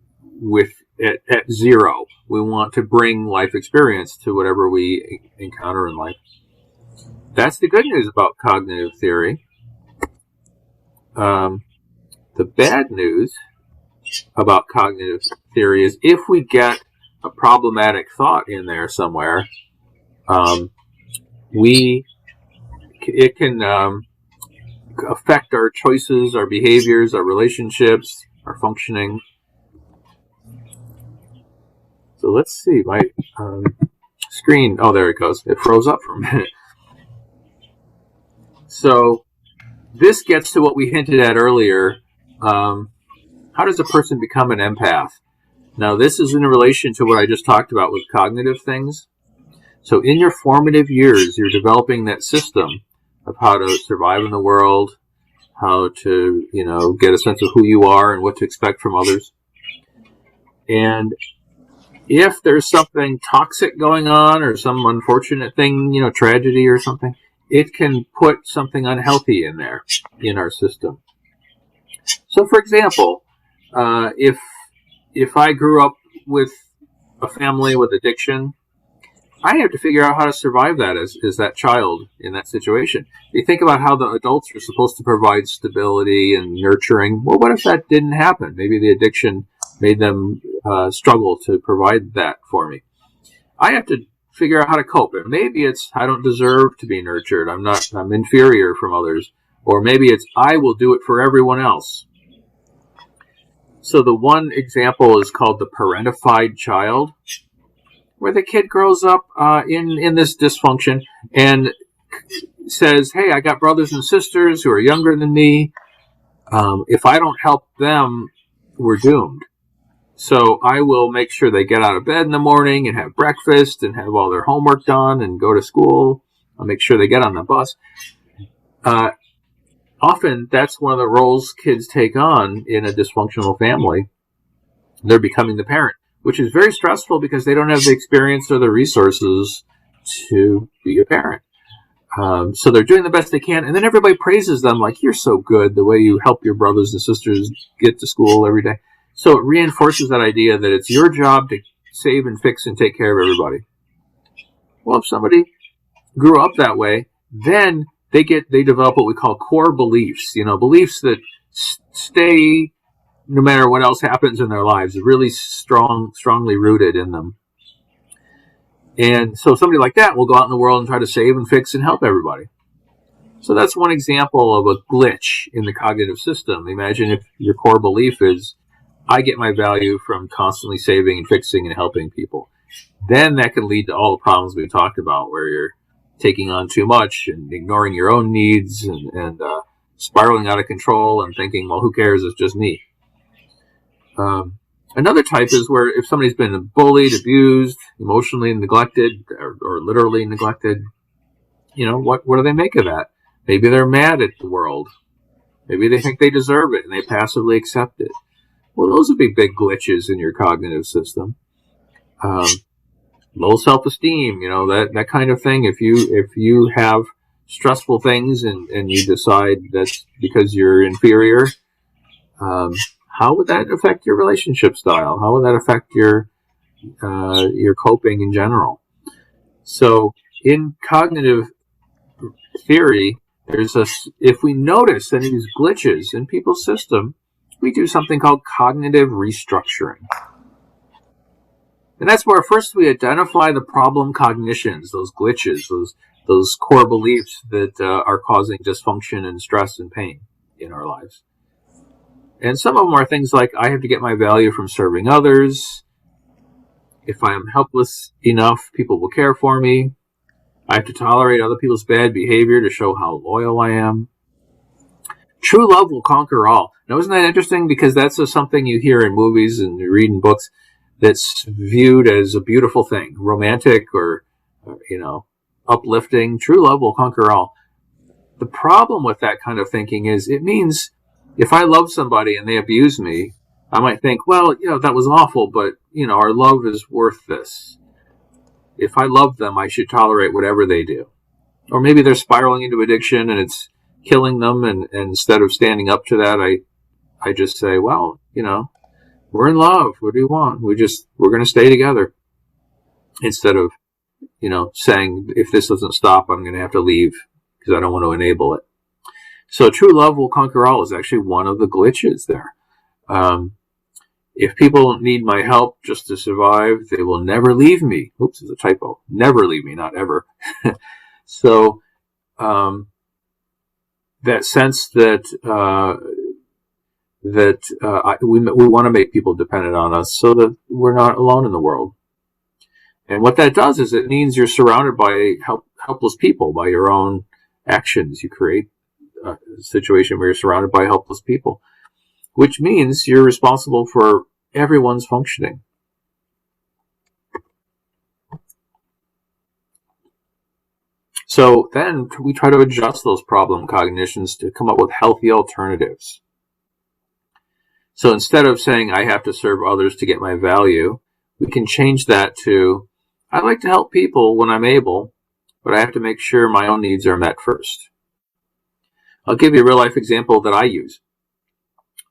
at zero. We want to bring life experience to whatever we encounter in life. That's the good news about cognitive theory. The bad news about cognitive theory is if we get a problematic thought in there somewhere, it can affect our choices, our behaviors, our relationships, our functioning. So let's see, my screen, oh, there it goes. It froze up for a minute. So this gets to what we hinted at earlier. How does a person become an empath? Now, this is in relation to what I just talked about with cognitive things. So in your formative years, you're developing that system of how to survive in the world, how to, get a sense of who you are and what to expect from others. And if there's something toxic going on or some unfortunate thing, tragedy or something, it can put something unhealthy in there, in our system. So, for example, if I grew up with a family with addiction, I have to figure out how to survive that as that child in that situation. You think about how the adults are supposed to provide stability and nurturing. Well, what if that didn't happen? Maybe the addiction made them struggle to provide that for me. I have to figure out how to cope. And maybe it's I don't deserve to be nurtured. I'm inferior from others. Or maybe it's I will do it for everyone else. So the one example is called the parentified child, where the kid grows up in this dysfunction and says, hey, I got brothers and sisters who are younger than me. If I don't help them, we're doomed. So I will make sure they get out of bed in the morning and have breakfast and have all their homework done and go to school. I'll make sure they get on the bus. Often that's one of the roles kids take on in a dysfunctional family. They're becoming the parent, which is very stressful because they don't have the experience or the resources to be a parent. So they're doing the best they can, and then everybody praises them like, you're so good, the way you help your brothers and sisters get to school every day. So it reinforces that idea that it's your job to save and fix and take care of everybody. Well, if somebody grew up that way, then they develop what we call core beliefs, beliefs that stay no matter what else happens in their lives, really strongly rooted in them. And so somebody like that will go out in the world and try to save and fix and help everybody. So that's one example of a glitch in the cognitive system. Imagine if your core belief is, I get my value from constantly saving and fixing and helping people. Then that can lead to all the problems we talked about, where you're taking on too much and ignoring your own needs and spiraling out of control and thinking, well, who cares? It's just me. Another type is where if somebody's been bullied, abused, emotionally neglected, or literally neglected, what do they make of that? Maybe they're mad at the world. Maybe they think they deserve it and they passively accept it. Well, those would be big glitches in your cognitive system. Low self-esteem, that kind of thing. If you have stressful things and you decide that's because you're inferior, how would that affect your relationship style? How would that affect your coping in general? So in cognitive theory, if we notice any of these glitches in people's system, we do something called cognitive restructuring. And that's where first we identify the problem cognitions, those glitches, those core beliefs that are causing dysfunction and stress and pain in our lives. And some of them are things like, I have to get my value from serving others. If I am helpless enough, people will care for me. I have to tolerate other people's bad behavior to show how loyal I am. True love will conquer all. Now, isn't that interesting? Because that's something you hear in movies and you read in books that's viewed as a beautiful thing, romantic or uplifting. True love will conquer all. The problem with that kind of thinking is it means if I love somebody and they abuse me, I might think, well, that was awful, but, our love is worth this. If I love them, I should tolerate whatever they do. Or maybe they're spiraling into addiction and it's killing them, and instead of standing up to that, I just say, well, we're in love. What do you want? We're going to stay together. Instead of, saying, if this doesn't stop, I'm going to have to leave because I don't want to enable it. So true love will conquer all is actually one of the glitches there. If people need my help just to survive, they will never leave me. Oops, it's a typo. Never leave me, not ever. So that sense that we want to make people dependent on us so that we're not alone in the world. And what that does is it means you're surrounded by helpless people, by your own actions. You create a situation where you're surrounded by helpless people, which means you're responsible for everyone's functioning. So then we try to adjust those problem cognitions to come up with healthy alternatives. So instead of saying, I have to serve others to get my value, we can change that to, I like to help people when I'm able, but I have to make sure my own needs are met first. I'll give you a real life example that I use.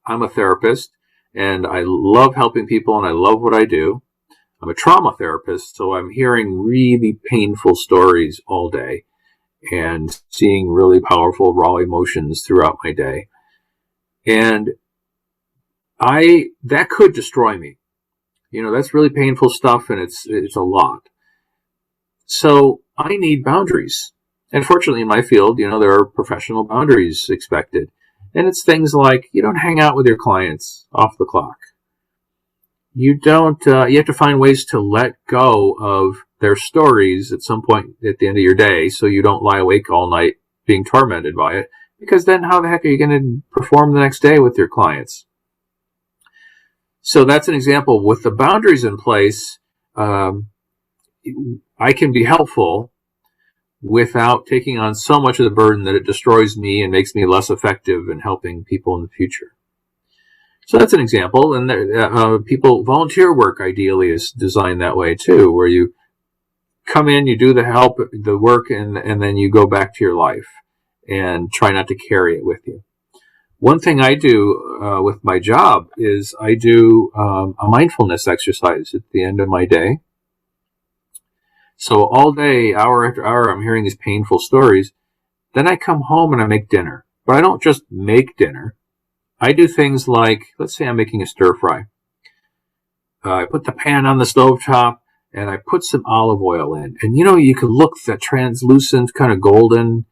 I'm a therapist, and I love helping people, and I love what I do. I'm a trauma therapist, so I'm hearing really painful stories all day and seeing really powerful, raw emotions throughout my day. And that could destroy me. That's really painful stuff, and it's a lot. So I need boundaries. And fortunately, in my field, there are professional boundaries expected. And it's things like you don't hang out with your clients off the clock. You have to find ways to let go of their stories at some point at the end of your day so you don't lie awake all night being tormented by it. Because then how the heck are you going to perform the next day with your clients? So that's an example. With the boundaries in place, I can be helpful without taking on so much of the burden that it destroys me and makes me less effective in helping people in the future. So that's an example. And volunteer work ideally is designed that way too, where you come in, you do the work, and then you go back to your life and try not to carry it with you. One thing I do with my job is I do a mindfulness exercise at the end of my day. So all day, hour after hour, I'm hearing these painful stories. Then I come home and I make dinner. But I don't just make dinner. I do things like, let's say I'm making a stir fry. I put the pan on the stovetop and I put some olive oil in. And you can look at that translucent kind of golden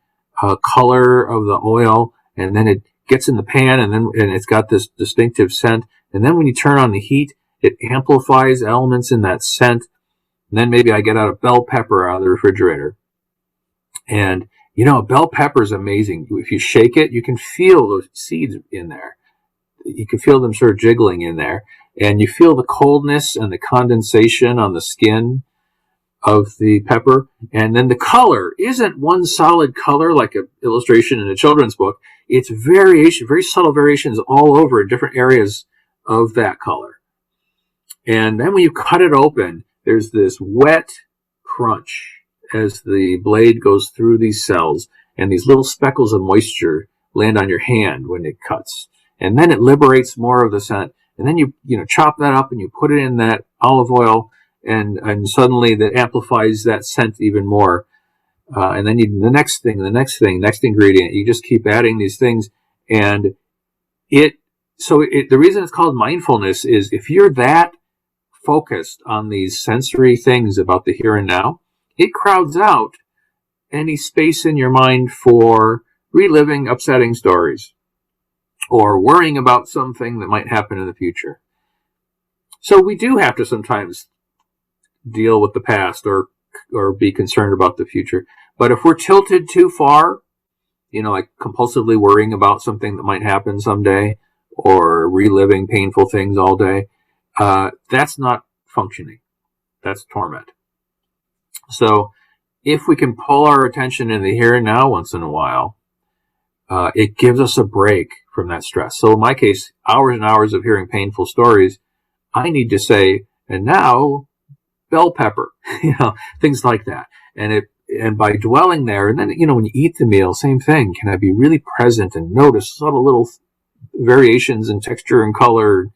color of the oil, and then it gets in the pan, and it's got this distinctive scent. And then when you turn on the heat, it amplifies elements in that scent. And then maybe I get out a bell pepper out of the refrigerator. And, a bell pepper is amazing. If you shake it, you can feel those seeds in there. You can feel them sort of jiggling in there. And you feel the coldness and the condensation on the skin of the pepper. And then the color isn't one solid color like an illustration in a children's book. It's very subtle variations all over in different areas of that color. And then when you cut it open, there's this wet crunch as the blade goes through these cells, and these little speckles of moisture land on your hand when it cuts. and then it liberates more of the scent. And then you chop that up and you put it in that olive oil, and suddenly that amplifies that scent even more. And then the next ingredient. You just keep adding these things, and the reason it's called mindfulness is if you're that focused on these sensory things about the here and now, it crowds out any space in your mind for reliving upsetting stories or worrying about something that might happen in the future. So we do have to sometimes deal with the past or be concerned about the future. But if we're tilted too far, like compulsively worrying about something that might happen someday or reliving painful things all day, that's not functioning. That's torment. So if we can pull our attention in the here and now once in a while, it gives us a break from that stress. So in my case, hours and hours of hearing painful stories, I need to say, and now bell pepper, things like that. And by dwelling there, and then, when you eat the meal, same thing. Can I be really present and notice subtle little variations in texture and color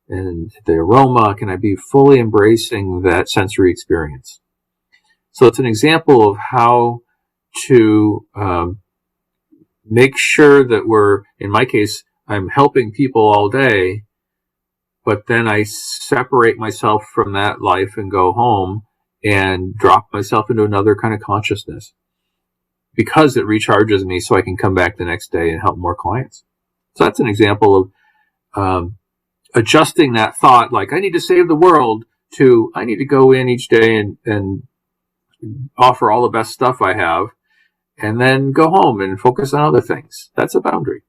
and the aroma? Can I be fully embracing that sensory experience? So it's an example of how to make sure that in my case, I'm helping people all day, but then I separate myself from that life and go home and drop myself into another kind of consciousness because it recharges me so I can come back the next day and help more clients. So that's an example of adjusting that thought, like I need to save the world, to I need to go in each day and offer all the best stuff I have and then go home and focus on other things. That's a boundary.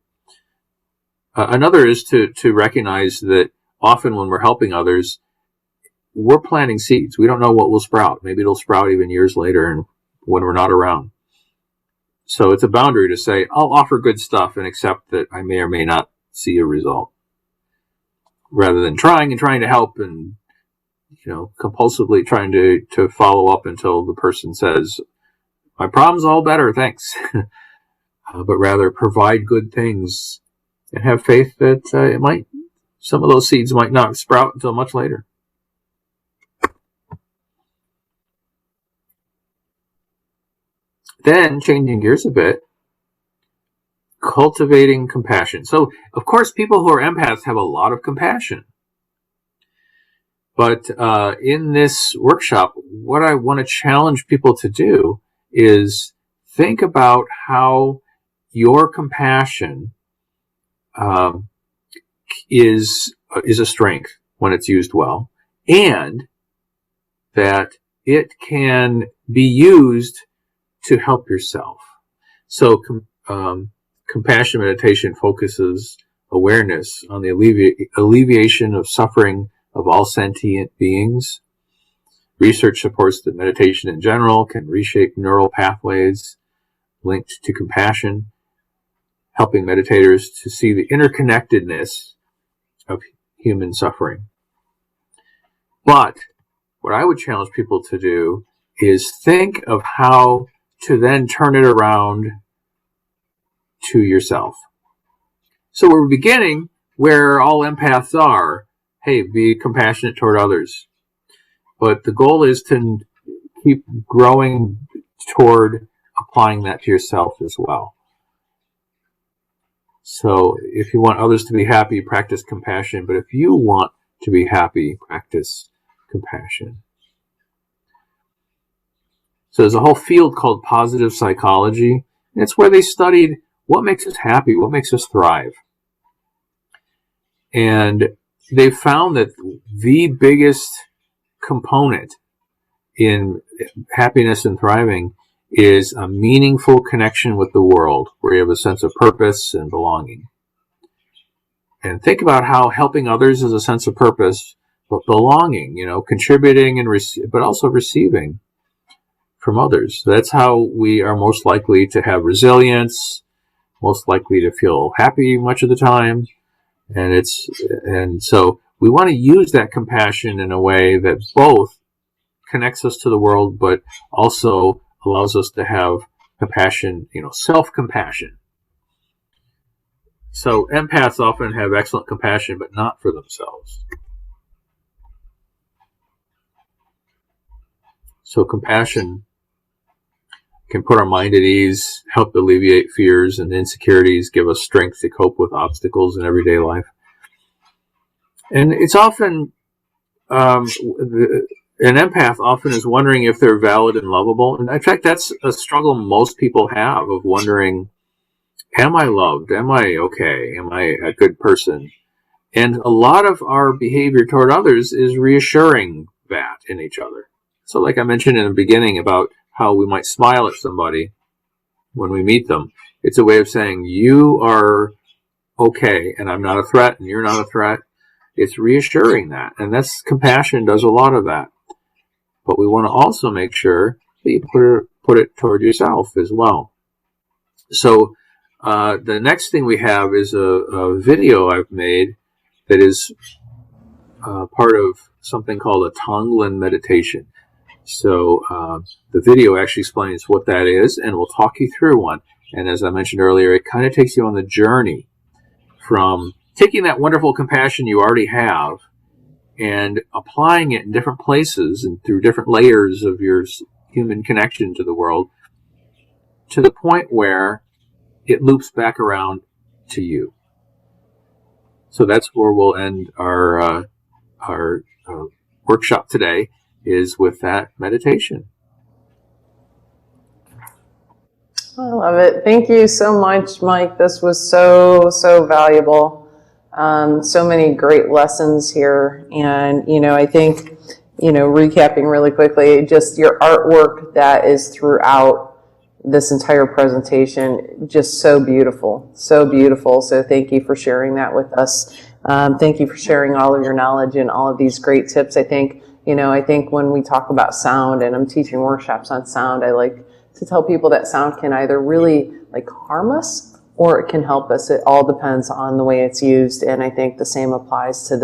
Another is to recognize that often when we're helping others, we're planting seeds. We don't know what will sprout. Maybe it'll sprout even years later and when we're not around. So it's a boundary to say, I'll offer good stuff and accept that I may or may not see a result. Rather than trying to help and, compulsively trying to follow up until the person says, my problem's all better, thanks. But rather provide good things and have faith that some of those seeds might not sprout until much later. Then, changing gears a bit, cultivating compassion. So, of course, people who are empaths have a lot of compassion. But in this workshop, what I want to challenge people to do is think about how your compassion is a strength when it's used well, and that it can be used to help yourself. So compassion meditation focuses awareness on the alleviation of suffering of all sentient beings. Research supports that meditation in general can reshape neural pathways linked to compassion, helping meditators to see the interconnectedness of human suffering. But what I would challenge people to do is think of how to then turn it around to yourself. So we're beginning where all empaths are. Hey, be compassionate toward others. But the goal is to keep growing toward applying that to yourself as well. So if you want others to be happy, practice compassion. But if you want to be happy, practice compassion. So there's a whole field called positive psychology. And it's where they studied what makes us happy, what makes us thrive. And they found that the biggest component in happiness and thriving is a meaningful connection with the world, where you have a sense of purpose and belonging. And think about how helping others is a sense of purpose, but belonging, contributing and but also receiving from others. That's how we are most likely to have resilience, most likely to feel happy much of the time. And so we want to use that compassion in a way that both connects us to the world, but also allows us to have compassion, self-compassion. So empaths often have excellent compassion, but not for themselves. So compassion can put our mind at ease, help alleviate fears and insecurities, give us strength to cope with obstacles in everyday life. And it's often, an empath often is wondering if they're valid and lovable. And in fact, that's a struggle most people have, of wondering, am I loved? Am I okay? Am I a good person? And a lot of our behavior toward others is reassuring that in each other. So like I mentioned in the beginning about how we might smile at somebody when we meet them, it's a way of saying, you are okay, and I'm not a threat, and you're not a threat. It's reassuring that. And that's compassion does a lot of that. But we want to also make sure that you put it toward yourself as well. So the next thing we have is a video I've made that is part of something called a Tonglen Meditation. So the video actually explains what that is, and we'll talk you through one. And as I mentioned earlier, it kind of takes you on the journey from taking that wonderful compassion you already have and applying it in different places and through different layers of your human connection to the world, to the point where it loops back around to you. So that's where we'll end our workshop today, is with that meditation. I love it. Thank you so much, Mike. This was so valuable. So many great lessons here. And, I think, recapping really quickly, just your artwork that is throughout this entire presentation, just so beautiful, so beautiful. So thank you for sharing that with us. Thank you for sharing all of your knowledge and all of these great tips. I think when we talk about sound, and I'm teaching workshops on sound, I like to tell people that sound can either really harm us or it can help us. It all depends on the way it's used. And I think the same applies to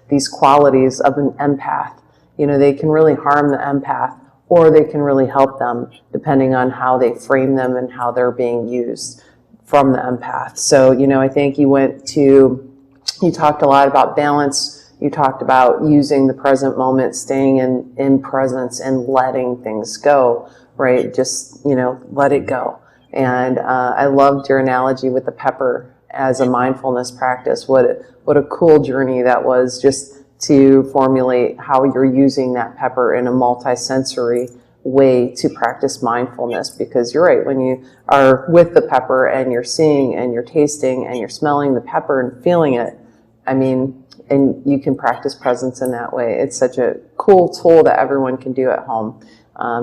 these qualities of an empath. They can really harm the empath, or they can really help them depending on how they frame them and how they're being used from the empath. So, I think you talked a lot about balance. You talked about using the present moment, staying in presence and letting things go, right? Just, let it go. And I loved your analogy with the pepper as a mindfulness practice. What a cool journey that was, just to formulate how you're using that pepper in a multi-sensory way to practice mindfulness. Because you're right, when you are with the pepper and you're seeing and you're tasting and you're smelling the pepper and feeling it, and you can practice presence in that way. It's such a cool tool that everyone can do at home.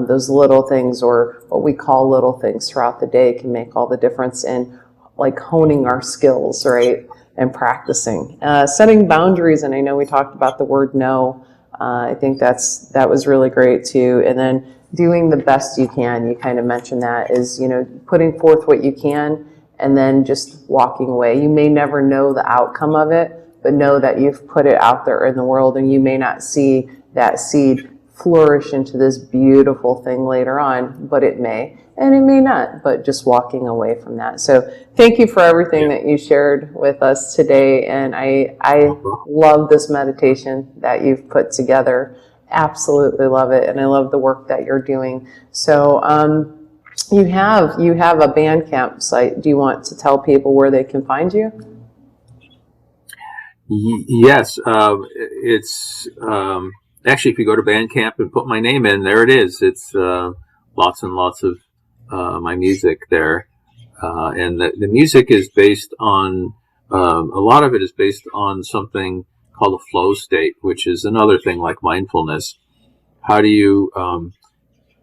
Those little things, or what we call little things throughout the day, can make all the difference in honing our skills, right? And practicing. Setting boundaries, and I know we talked about the word no. I think that was really great too. And then doing the best you can, you kind of mentioned that, is, putting forth what you can and then just walking away. You may never know the outcome of it, but know that you've put it out there in the world, and you may not see that seed flourish into this beautiful thing later on, but it may, and it may not, but just walking away from that. So thank you for everything that you shared with us today. And I love this meditation that you've put together. Absolutely love it. And I love the work that you're doing. So you have a Bandcamp site. Do you want to tell people where they can find you? Yes, it's actually, if you go to Bandcamp and put my name in, there it is. It's lots and lots of my music there, and the music is based on a lot of it is based on something called a flow state, which is another thing like mindfulness. How do you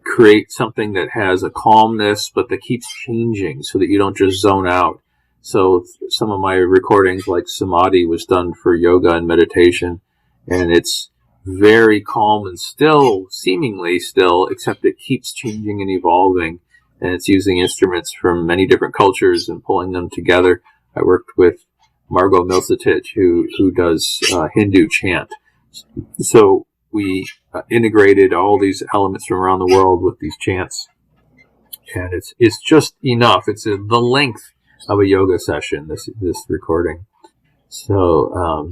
create something that has a calmness but that keeps changing, so that you don't just zone out? So some of my recordings, like Samadhi, was done for yoga and meditation, and it's very calm and still, seemingly still, except it keeps changing and evolving. And it's using instruments from many different cultures and pulling them together. I worked with Margot Milsatich, who does Hindu chant. So we integrated all these elements from around the world with these chants. And it's just enough. It's the length of a yoga session. This recording. So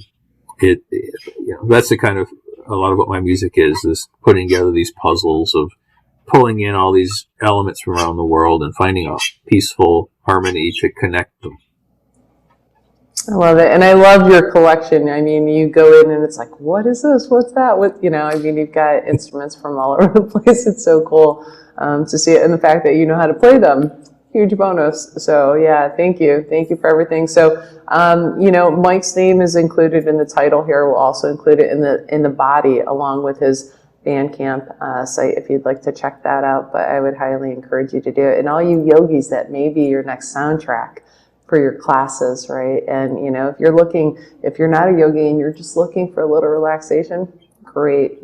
that's the kind of a lot of what my music is putting together these puzzles of pulling in all these elements from around the world and finding a peaceful harmony to connect them. I love it. And I love your collection. I mean, you go in and it's like, what is this? What's that? You've got instruments from all over the place. It's so cool to see it. And the fact that you know how to play them, huge bonus. So yeah, thank you. Thank you for everything. So, Mike's name is included in the title here. We'll also include it in the body along with his Bandcamp site if you'd like to check that out. But I would highly encourage you to do it. And all you yogis, that may be your next soundtrack for your classes, right? And if you're not a yogi and you're just looking for a little relaxation, great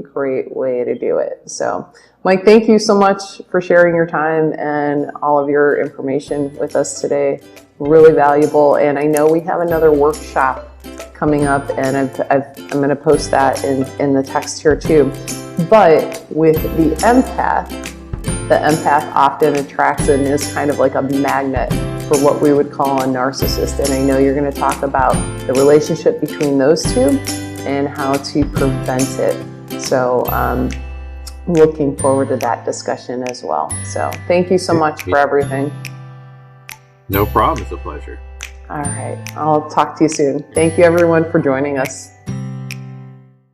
way to do it. So Mike, thank you so much for sharing your time and all of your information with us today. Really valuable. And I know we have another workshop coming up, and I'm going to post that in the text here too. But with the empath often attracts and is kind of like a magnet for what we would call a narcissist. And I know you're going to talk about the relationship between those two and how to prevent it. So looking forward to that discussion as well. So thank you so much for everything. No problem. It's a pleasure. All right. I'll talk to you soon. Thank you everyone for joining us.